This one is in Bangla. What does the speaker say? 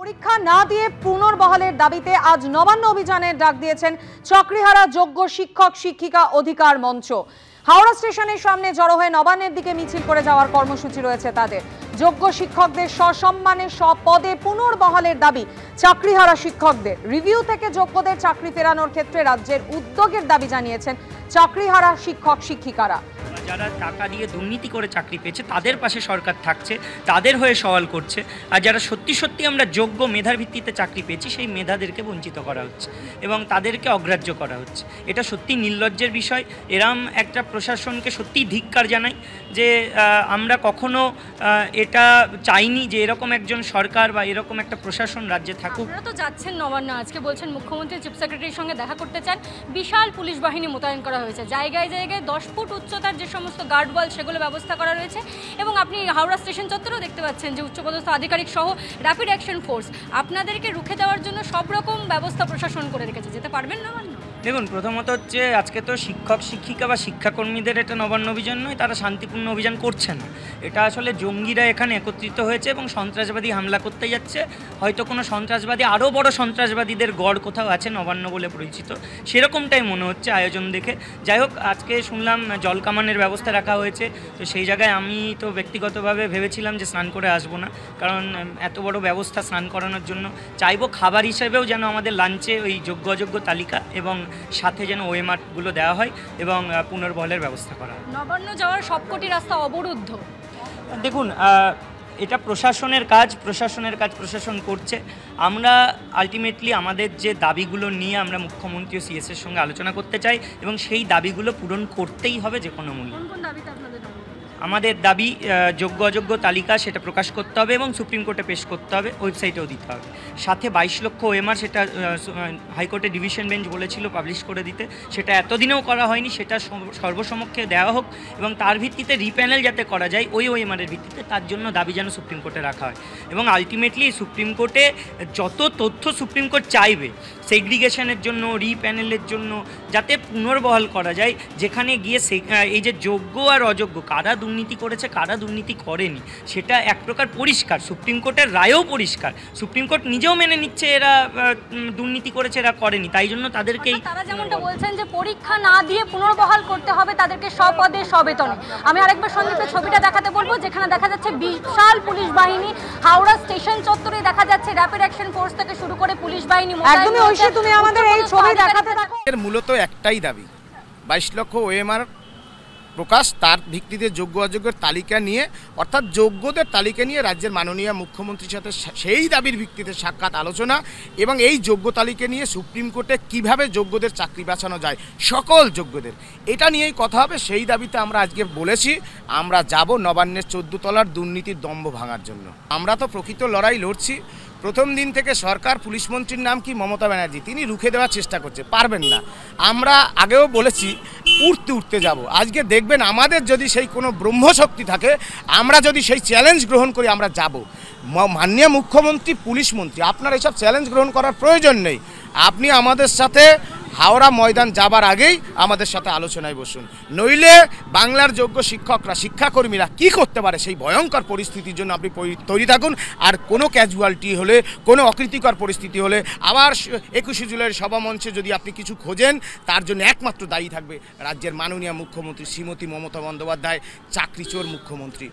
পরীক্ষা না দিয়ে পুনর্বহালের দাবিতে আজ নবান্ন অভিযানের ডাক দিয়েছেন চাকরিহারা যোগ্য শিক্ষক শিক্ষিকা অধিকার মঞ্চ। হাওড়া স্টেশনের সামনে জড়ো হয়ে নবান্নের দিকে মিছিল করে যাওয়ার কর্মসূচি রয়েছে তাদের। যোগ্য শিক্ষকদের সসম্মানে সপদে পুনর্বহালের দাবি চাকরিহারা শিক্ষকদের। রিভিউ থেকে যোগ্যদের চাকরি ফেরানোর ক্ষেত্রে রাজ্যের উদ্যোগের দাবি জানিয়েছেন চাকরিহারা শিক্ষক শিক্ষিকারা। যারা টাকা দিয়ে দুর্নীতি করে চাকরি পেয়েছে তাদের পাশে সরকার থাকছে, তাদের হয়ে সওয়াল করছে। আর যারা সত্যি সত্যি আমরা যোগ্য মেধার ভিত্তিতে চাকরি পেয়েছি সেই মেধাদেরকে বঞ্চিত করা হচ্ছে এবং তাদেরকে অগ্রাহ্য করা হচ্ছে। এটা সত্যি নির্লজ্জের বিষয়। এরম একটা প্রশাসনকে সত্যি ধিক্কার জানাই যে আমরা কখনো এটা চাইনি যে এরকম একজন সরকার বা এরকম একটা প্রশাসন রাজ্যে থাকুক। আপনারা তো যাচ্ছেন নবান্ন, আজকে বলছেন মুখ্যমন্ত্রী চিফ সেক্রেটারির সঙ্গে দেখা করতে চান। বিশাল পুলিশ বাহিনী মোতায়েন করা হয়েছে, জায়গায় জায়গায় 10 ফুট উচ্চতার যে সমস্ত গার্ডওয়াল সেগুলো ব্যবস্থা করা রয়েছে এবং আপনি হাওড়া স্টেশন চত্বরেও দেখতে পাচ্ছেন যে উচ্চপদস্থ আধিকারিক সহ র্যাপিড অ্যাকশন ফোর্স আপনাদেরকে রুখে দেওয়ার জন্য সব রকম ব্যবস্থা প্রশাসন করে রেখেছে। যেতে পারবেন নবান্ন? দেখুন, প্রথমত হচ্ছে আজকে তো শিক্ষক শিক্ষিকা বা শিক্ষাকর্মীদের এটা নবান্ন অভিযান নয়, তারা শান্তিপূর্ণ অভিযান করছে না। এটা আসলে জঙ্গিরা এখানে একত্রিত হয়েছে এবং সন্ত্রাসবাদী হামলা করতে যাচ্ছে। হয়তো কোনো সন্ত্রাসবাদী, আরও বড় সন্ত্রাসবাদীদের গড় কোথাও আছে নবান্ন বলে পরিচিত, সেরকমটাই মনে হচ্ছে আয়োজন দেখে। যাই হোক, আজকে শুনলাম জলকামানের ব্যবস্থা রাখা হয়েছে, তো সেই জায়গায় আমি তো ব্যক্তিগতভাবে ভেবেছিলাম যে স্নান করে আসবো না, কারণ এত বড় ব্যবস্থা স্নান করানোর জন্য। চাইবো খাবার হিসেবেও যেন আমাদের লাঞ্চে ওই যোগ্য অযোগ্য তালিকা এবং সাথে যেন ওএমআরগুলো দেওয়া হয় এবং পুনর্বহালের ব্যবস্থা করা হয়। নবান্ন যাওয়ার সবকটি রাস্তা অবরুদ্ধ। দেখুন, এটা প্রশাসনের কাজ প্রশাসন করছে। আমরা আলটিমেটলি আমাদের যে দাবিগুলো নিয়ে আমরা মুখ্যমন্ত্রী ও সিএসের সঙ্গে আলোচনা করতে চাই এবং সেই দাবিগুলো পূরণ করতেই হবে যে কোনো মূল্যে। আমাদের দাবি যোগ্য অযোগ্য তালিকা সেটা প্রকাশ করতে হবে এবং সুপ্রিম কোর্টে পেশ করতে হবে, ওয়েবসাইটেও দিতে হবে। সাথে 22 লক্ষ ওএমআর, সেটা হাইকোর্টের ডিভিশন বেঞ্চ বলেছিল পাবলিশ করে দিতে, সেটা এতদিনেও করা হয়নি। সেটা সর্বসমক্ষে দেওয়া হোক এবং তার ভিত্তিতে রিপ্যানেল যাতে করা যায় ওই ওএমআরের ভিত্তিতে, তার জন্য দাবি যেন সুপ্রিম কোর্টে রাখা হয় এবং আলটিমেটলি সুপ্রিম কোর্টে যত তথ্য সুপ্রিম কোর্ট চাইবে সেগ্রিগেশনের জন্য, রিপ্যানেলের জন্য, যাতে পুনর্বহাল করা যায়, যেখানে গিয়ে এই যে যোগ্য আর অযোগ্য কারা দুর্নীতি করেছে কারা দুর্নীতি করেনি সেটা এক প্রকার পরিষ্কার। সুপ্রিম কোর্টের রায়ও পরিষ্কার, সুপ্রিম কোর্ট নিজেও মেনে নিচ্ছে এরা দুর্নীতি করেছে, এরা করেনি। তাই জন্য তাদেরকেই, তারা যেমনটা বলছেন যে পরীক্ষা না দিয়ে পুনর্বহাল করতে হবে তাদেরকে সপদে সবেতনে। আমি আরেকবার সন্দীপের ছবিটা দেখাতে বলবো, যেখানে দেখা যাচ্ছে বিশাল পুলিশ বাহিনী। হাওড়া স্টেশন চত্বরে দেখা যাচ্ছে র্যাপিড অ্যাকশন ফোর্স থেকে শুরু করে পুলিশ বাহিনী। একদমই ঐশী, তুমি আমাদের এই ছবি দেখাতে থাকো। এর মূলত একটাই দাবি, 22 লক্ষ ওএমআর প্রকাশ, তার ভিত্তিতে যোগ্য অযোগ্যের তালিকা নিয়ে, অর্থাৎ যোগ্যদের তালিকা নিয়ে রাজ্যের মাননীয় মুখ্যমন্ত্রীর সাথে সেই দাবির ভিত্তিতে সাক্ষাৎ আলোচনা এবং এই যোগ্য তালিকা নিয়ে সুপ্রিম কোর্টে কিভাবে যোগ্যদের চাকরি বাঁচানো যায়, সকল যোগ্যদের, এটা নিয়েই কথা হবে। সেই দাবিতে আমরা আজকে বলেছি আমরা যাব নবান্নের 14 তলার দুর্নীতির দম্ভ ভাঙার জন্য। আমরা তো প্রকৃত লড়াই লড়ছি। প্রথম দিন থেকে সরকার, পুলিশ মন্ত্রীর নাম কি মমতা ব্যানার্জি, তিনি রুখে দেওয়ার চেষ্টা করছে, পারবেন না। আমরা আগেও বলেছি উঠতে যাব। আজকে দেখবেন আমাদের যদি সেই কোনো ব্রহ্মশক্তি থাকে, আমরা যদি সেই চ্যালেঞ্জ গ্রহণ করি, আমরা যাব। মাননীয় মুখ্যমন্ত্রী, পুলিশ মন্ত্রী, আপনার এইসব চ্যালেঞ্জ গ্রহণ করার প্রয়োজন নেই। আপনি আমাদের সাথে হাওড়া ময়দান যাবার আগেই আমাদের সাথে আলোচনায় বসুন, নইলে বাংলার যোগ্য শিক্ষকরা, শিক্ষাকর্মীরা কি করতে পারে সেই ভয়ঙ্কর পরিস্থিতির জন্য আপনি তৈরি থাকুন। আর কোনো ক্যাজুয়ালিটি হলে, কোনো অকৃতিকর পরিস্থিতি হলে, আবার 21শে জুলাইয়ের সভামঞ্চে যদি আপনি কিছু খোঁজেন, তার জন্য একমাত্র দায়ী থাকবে রাজ্যের মাননীয় মুখ্যমন্ত্রী শ্রীমতী মমতা বন্দ্যোপাধ্যায়, চাকরিচোর মুখ্যমন্ত্রী